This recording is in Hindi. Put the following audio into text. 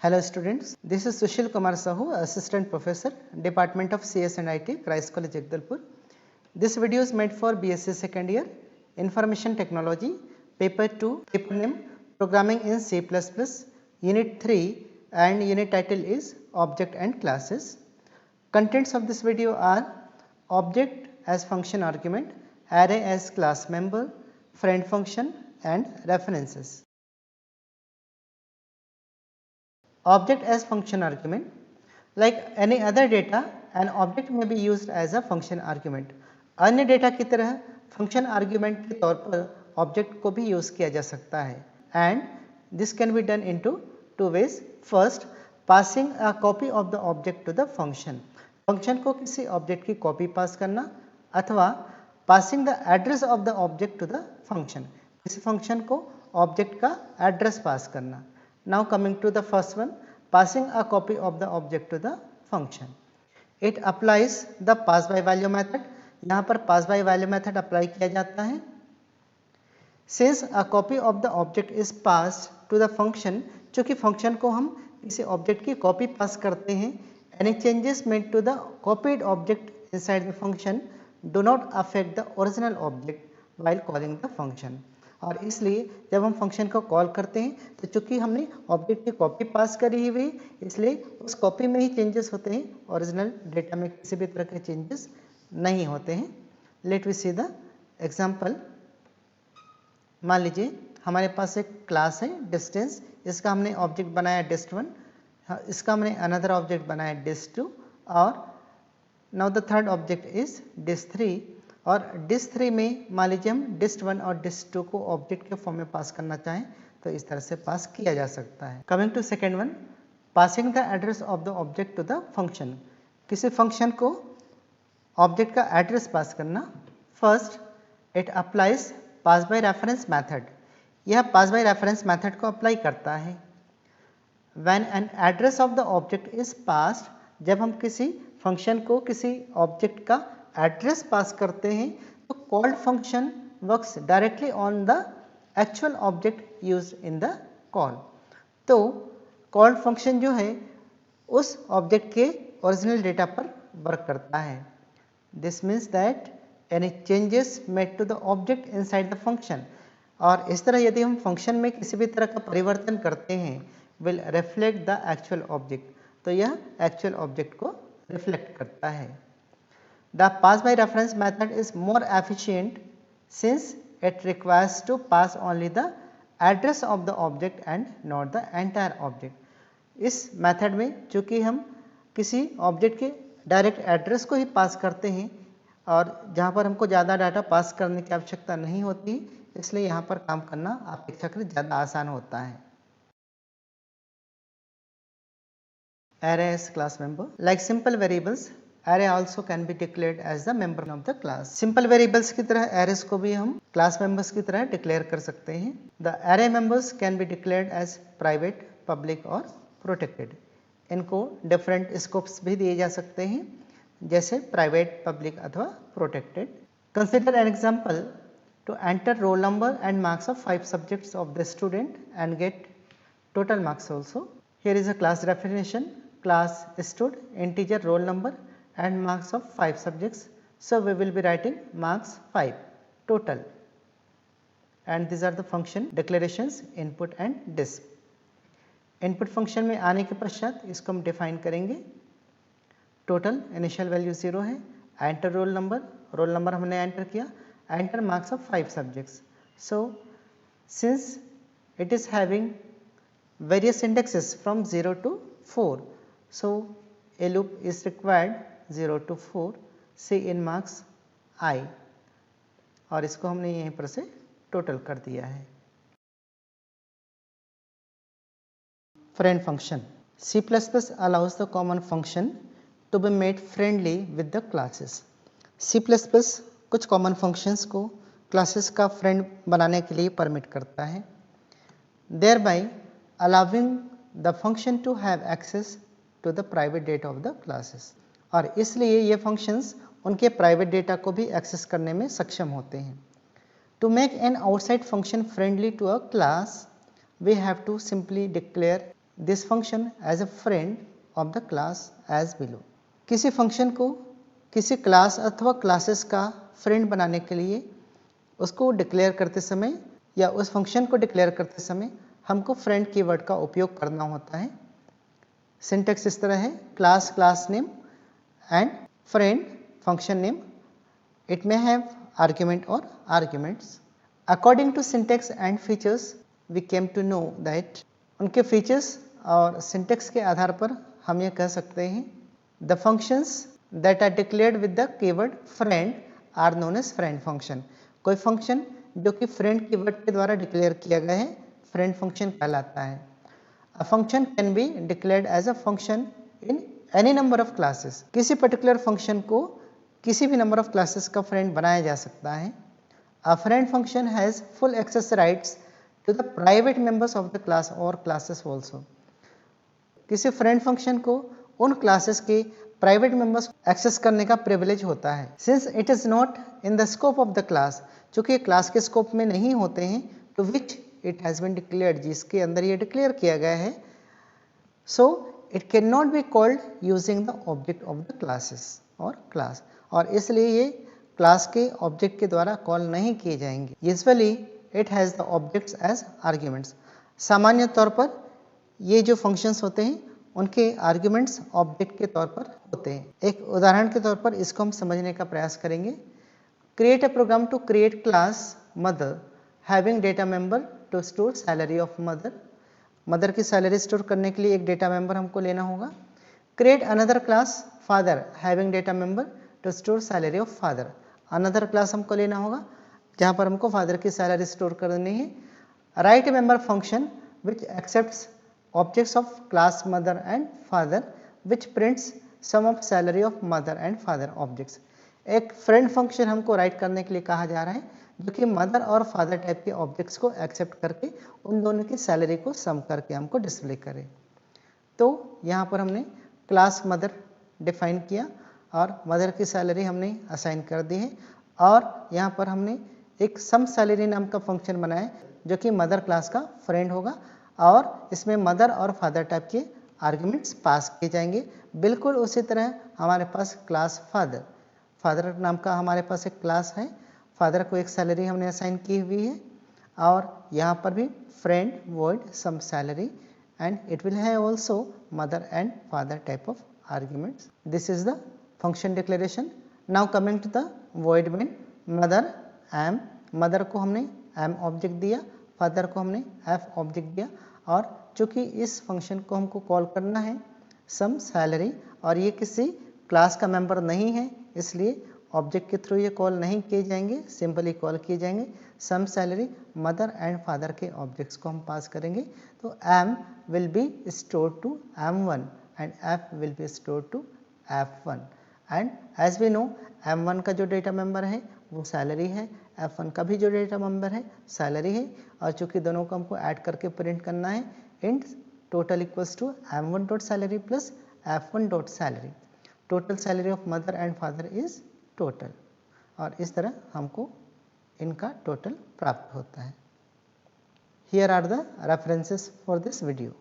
Hello students, this is Sushil Kumar Sahu, Assistant Professor, Department of CS and IT, Christ College, Jagdalpur. This video is made for BSc second year, Information Technology, Paper 2, paper name Programming in C++, Unit 3 and unit title is Object and Classes. Contents of this video are object as function argument, array as class member, friend function and references. Object as function argument. Like any other data, an object may be used as a function argument. अन्य डेटा की तरह फंक्शन आर्ग्यूमेंट के तौर पर ऑब्जेक्ट को भी यूज किया जा सकता है and this can be done into two ways. First, passing a copy of the object to the function. Function को किसी ऑब्जेक्ट की कॉपी पास करना अथवा passing the address of the object to the function. किसी फंक्शन को ऑब्जेक्ट का एड्रेस पास करना. Now coming to the first one, passing a copy of the object to the function. It applies the pass by value method. यहाँ पर pass by value method apply किया जाता है. Since a copy of the object is passed to the function, चूँकि function को हम किसी object की copy pass करते हैं, any changes made to the copied object inside the function do not affect the original object while calling the function. और इसलिए जब हम फंक्शन को कॉल करते हैं तो चूंकि हमने ऑब्जेक्ट की कॉपी पास करी हुई इसलिए उस कॉपी में ही चेंजेस होते हैं, ओरिजिनल डेटा में किसी भी तरह के चेंजेस नहीं होते हैं. Let we see the example. मान लीजिए हमारे पास एक क्लास है डिस्टेंस, इसका हमने ऑब्जेक्ट बनाया dist1, इसका हमने अनदर ऑब्जेक्ट बनाया dist2 और now the third object is dist3. और dist3 में मान लीजिए हम dist1 और dist2 को ऑब्जेक्ट के फॉर्म में पास करना चाहें तो इस तरह से पास किया जा सकता है. Coming to second one, passing the address of the object to the function. किसी फंक्शन को ऑब्जेक्ट का एड्रेस पास करना. First, it applies pass by reference method. यह पास बाय रेफरेंस मेथड को अप्लाई करता है. When an address of the object is passed, जब हम किसी फंक्शन को किसी ऑब्जेक्ट का एड्रेस पास करते हैं तो called function works directly on the actual object used in the call. तो कॉल्ड फंक्शन जो है उस ऑब्जेक्ट के ओरिजिनल डेटा पर वर्क करता है. This means that any changes made to the object inside the function. और इस तरह यदि हम फंक्शन में किसी भी तरह का परिवर्तन करते हैं will reflect the actual object, तो यह एक्चुअल ऑब्जेक्ट को रिफ्लेक्ट करता है. The pass by reference method is more efficient since it requires to pass only the address of the object and not the entire object. इस मेथड में चूँकि हम किसी ऑब्जेक्ट के डायरेक्ट एड्रेस को ही पास करते हैं और जहाँ पर हमको ज़्यादा डाटा पास करने की आवश्यकता नहीं होती, इसलिए यहाँ पर काम करना अपेक्षाकृत ज़्यादा आसान होता है. Array as class member. Like simple variables, array also can be declared as the member of the class. Simple variables की तरह arrays को भी हम class members की तरह declare कर सकते हैं. The array members can be declared as private, public और protected. इनको different scopes भी दिए जा सकते हैं जैसे private, public अथवा protected. Consider an example to enter roll number and marks of 5 subjects of the student and get total marks also. Here is a class definition. Class stud, integer roll number and marks of 5 subjects. So we will be writing marks 5 total. And these are the function declarations input and dis. Input function में आने के पश्चात इसको हम डिफाइन करेंगे. टोटल इनिशियल वैल्यू 0 है. एंटर रोल नंबर हमने एंटर किया. Enter marks of 5 subjects. So since it is having various indexes from 0 to 4, so a loop is required 0 to 4, say in marks I, और इसको हमने यहीं पर से टोटल कर दिया है. Friend function. C++ allows the common function to be made friendly with the classes. C++ कुछ कॉमन फंक्शंस को क्लासेस का फ्रेंड बनाने के लिए परमिट करता है. thereby allowing the function to have access to the private data of the classes. और इसलिए ये functions उनके private data को भी access करने में सक्षम होते हैं. To make an outside function friendly to a class, we have to simply declare this function as a friend of the class as below. किसी फंक्शन को किसी क्लास अथवा क्लासेस का फ्रेंड बनाने के लिए उसको डिक्लेयर करते समय या उस फंक्शन को डिक्लेयर करते समय हमको फ्रेंड कीवर्ड का उपयोग करना होता है। सिंटेक्स इस तरह है, class class name and friend function name, it may have argument और arguments. According to syntax and features we came to know that, उनके फीचर्स और सिंटेक्स के आधार पर हम ये कह सकते हैं the functions that are declared with the keyword friend are known as friend function. कोई फंक्शन जो कि फ्रेंड कीवर्ड के द्वारा डिक्लेयर किया गया है फ्रेंड फंक्शन कहलाता है। A function can be declared as a function in any number of classes। किसी पर्टिकुलर फंक्शन को किसी भी नंबर ऑफ क्लासेस का फ्रेंड बनाया जा सकता है। A friend function has full access rights to the private members of the class or classes also। किसी फ्रेंड फंक्शन को उन क्लासेस के प्राइवेट मेंबर्स एक्सेस करने का प्रिविलेज होता है। Since it is not in the scope of the class, चूंकि क्लास के स्कोप में नहीं होते हैं, to which it has been declared, जिसके अंदर ये डिक्लेयर किया गया है, so it can not be called using the object of the classes और क्लास, और इसलिए ये क्लास के ऑब्जेक्ट के द्वारा कॉल नहीं किए जाएंगे। Usually it has the objects as arguments. सामान्य तौर पर ये जो फंक्शंस होते हैं उनके आर्ग्यूमेंट्स ऑब्जेक्ट के तौर पर होते हैं। एक उदाहरण के तौर पर इसको हम समझने का प्रयास करेंगे। Create a program to create class mother having data member to store salary of mother. Mother की सैलरी स्टोर करने के लिए एक डेटा मेंबर हमको लेना होगा। Create another class father having data member to store salary of father. Another class हमको लेना होगा जहाँ पर हमको फादर की सैलरी स्टोर करनी है। Right A member function which accepts objects of class mother and father which prints sum of salary of mother and father objects। एक फ्रेंड फंक्शन हमको राइट करने के लिए कहा जा रहा है जो कि मदर और फादर टाइप के ऑब्जेक्ट्स को एक्सेप्ट करके उन दोनों की सैलरी को सम करके हमको डिस्प्ले करे। तो यहाँ पर हमने क्लास मदर डिफाइन किया और मदर की सैलरी हमने असाइन कर दी है, और यहाँ पर हमने एक सम सैलरी नाम का फंक्शन बनाया जो कि मदर क्लास का फ्रेंड होगा, और इसमें मदर और फादर टाइप के आर्ग्यूमेंट्स पास किए जाएंगे। बिल्कुल उसी तरह हमारे पास क्लास फादर, फादर नाम का हमारे पास एक क्लास है, फादर को एक सैलरी हमने असाइन की हुई है, और यहाँ पर भी friend void sum salary and it will have also mother and father type of arguments. This is the function declaration. Now coming to the void main mother M. Mother को हमने एम ऑब्जेक्ट दिया, फादर को हमने एफ ऑब्जेक्ट दिया, और चूंकि इस फंक्शन को हमको कॉल करना है सम सैलरी और ये किसी क्लास का मेंबर नहीं है, इसलिए ऑब्जेक्ट के थ्रू ये कॉल नहीं किए जाएंगे, सिंपली कॉल किए जाएंगे sum salary. Mother and father के ऑब्जेक्ट्स को हम पास करेंगे, तो M will be store to m1 and F will be store to f1। And as we know m1 का जो डेटा मेंबर है वो सैलरी है, f1 का भी जो डेटा मेंबर है सैलरी है, और चूंकि दोनों को हमको ऐड करके प्रिंट करना है int total equals to m1 dot salary plus f1 dot salary. Total salary of mother and father is total, और इस तरह हमको इनका टोटल प्राप्त होता है। Here are the references for this video.